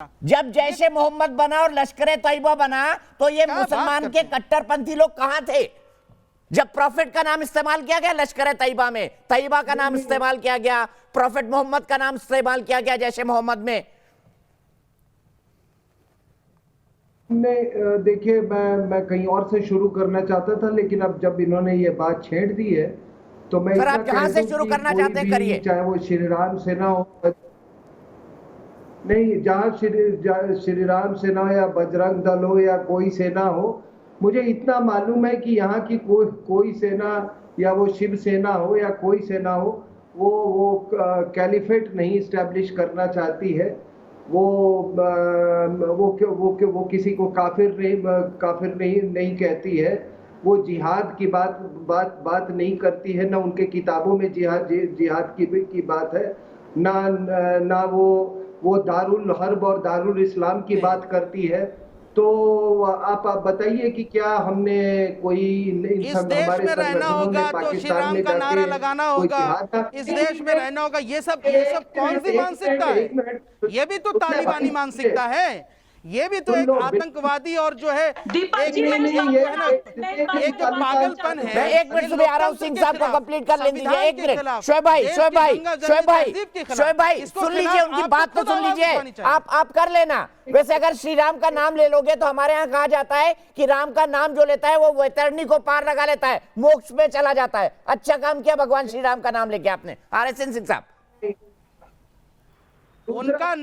जब जैशे मोहम्मद बना और लश्कर तैयबा बना तो ये मुसलमान के कट्टरपंथी लोग कहां थे? जब प्रॉफिट का नाम इस्तेमाल किया गया लश्कर तैयबा में, तैयबा का नाम इस्तेमाल किया गया, प्रॉफिट मोहम्मद का नाम इस्तेमाल किया गया जैशे मोहम्मद में। नहीं, देखिए मैं कहीं और से शुरू करना चाहता था, लेकिन अब जब इन्होंने ये बात छेड़ दी है तो मैं आप जहां से शुरू करना चाहते हैं करिए, चाहे वो श्री राम सेना हो, नहीं जहां श्री राम सेना हो या बजरंग दल हो या कोई सेना हो, मुझे इतना मालूम है कि यहाँ की कोई सेना या वो शिव सेना हो या कोई सेना हो, वो कैलिफेट नहीं इस्टेब्लिश करना चाहती है। वो किसी को काफिर नहीं कहती है। वो जिहाद की बात नहीं करती है, ना उनके किताबों में जिहाद की बात है, ना वो दारुल हर्ब और दारुल इस्लाम की बात करती है। तो आप बताइए कि क्या हमने कोई इस देश में रहना होगा तो श्री राम का नारा लगाना होगा, इस देश में रहना होगा, ये सब कौन सी मानसिकता है? ये भी तो तालिबानी मानसिकता है, ये भी तो एक आतंकवादी और जो है एक जो पागलपन है। मैं एक मिनट सुबह आ रहा हूँ, सिंह साहब को कंप्लीट कर लेने दीजिए। एक मिनट शोएब भाई सुन लीजिए, उनकी बात तो सुन लीजिए। आप कर लेना। वैसे अगर श्री राम का नाम ले लोगे तो हमारे यहाँ कहा जाता है कि राम का नाम जो लेता है वो वैतरणी को पार लगा लेता है, मोक्ष में चला जाता है। अच्छा काम किया भगवान श्री राम का नाम लेके आपने। RSN सिंह साहब, उनका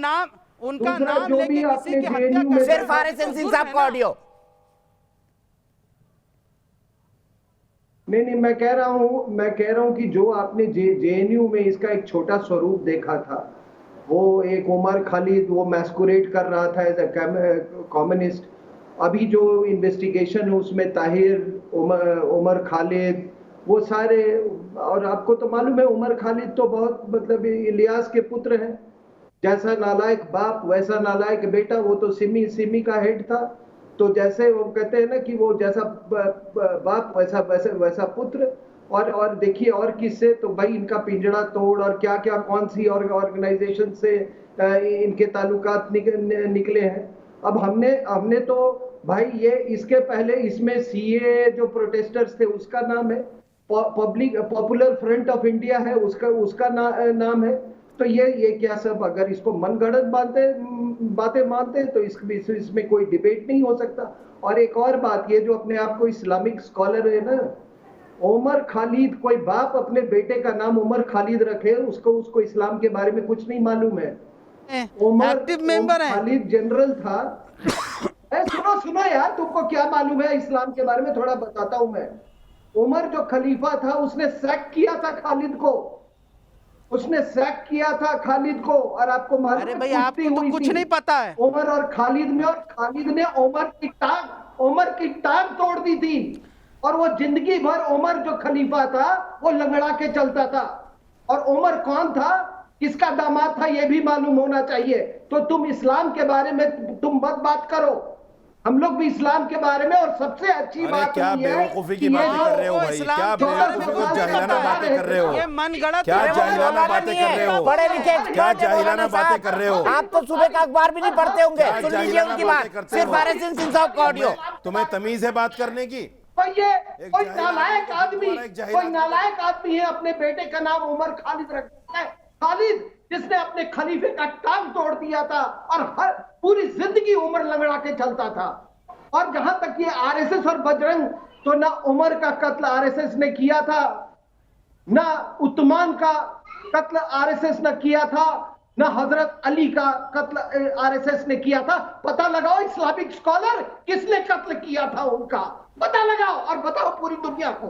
नाम लेके किसी की हत्या कर, सिर्फ RSN सिंह साहब का ऑडियो। नहीं, मैं कह रहा हूं कि जो आपने JNU में इसका एक छोटा स्वरूप देखा था, वो एक उमर खालिद वो मैस्कुरेट कर रहा था एज अ कम्युनिस्ट। अभी जो इन्वेस्टिगेशन है उसमें ताहिर, उमर खालिद, वो सारे, और आपको तो मालूम है उमर खालिद तो बहुत मतलब इलियास के पुत्र हैं। जैसा नालायक बाप वैसा नालायक बेटा। वो तो सिमी का हेड था। तो जैसे वो कहते हैं ना कि वो जैसा बाप वैसा पुत्र। और देखिए और किससे, तो भाई इनका पिंजड़ा तोड़ और क्या क्या कौन सी ऑर्गेनाइजेशन से इनके ताल्लुकात निकले हैं। अब हमने तो भाई ये इसके पहले इसमें CA जो प्रोटेस्टर्स थे उसका नाम है, पॉपुलर फ्रंट ऑफ इंडिया है उसका नाम है। तो ये क्या सब, अगर इसको मनगढ़ंत बातें मानते हैं तो इसमें कोई डिबेट नहीं हो सकता। और एक और बात, ये जो अपने आप को इस्लामिक स्कॉलर है ना, उमर खालिद, कोई बाप अपने बेटे का नाम उमर खालिद रखे, उसको इस्लाम के बारे में कुछ नहीं मालूम है। उमर खालिद जनरल था। सुनो यार, तुमको क्या मालूम है इस्लाम के बारे में, थोड़ा बताता हूं मैं। उमर जो खलीफा था उसने सैक किया था खालिद को, और आपको मालूम, अरे भाई आपको तो कुछ नहीं पता है उमर और खालिद में, और खालिद ने उमर की टांग तोड़ दी थी। और वो जिंदगी भर उमर जो खलीफा था वो लंगड़ा के चलता था। और उमर कौन था, किसका दामाद था, ये भी मालूम होना चाहिए। तो तुम इस्लाम के बारे में तुम मत बात करो, हम लोग भी इस्लाम के बारे में। और सबसे अच्छी बात क्या बेवकूफी की बातें कर रहे हो भाई, क्या बेवकूफी जाहिलाना बातें कर रहे हो, ये मनगढ़ंत, क्या जाहिलाना बातें कर रहे हो, पढ़े लिखे क्या जाहिलाना बातें कर रहे हो। आप तो सुबह का अखबार भी नहीं पढ़ते होंगे। सुन लीजिए उनकी बात, सिर्फ RSN सिंह साहब का ऑडियो। तुम्हें तमीज है बात करने की? कोई नालायक आदमी है, अपने बेटे का नाम उमर खालिद रखता है। खालिद जिसने अपने खलीफे का टांग तोड़ दिया था और पूरी जिंदगी उमर लंगड़ा के चलता था। और जहां तक ये RSS और बजरंग, तो ना उमर का कत्ल RSS ने किया था, ना उस्मान का कत्ल RSS ने किया था, ना हजरत अली का कत्ल RSS ने किया था। पता लगाओ इस्लामिक स्कॉलर, किसने कत्ल किया था उनका, पता लगाओ और बताओ पूरी दुनिया को।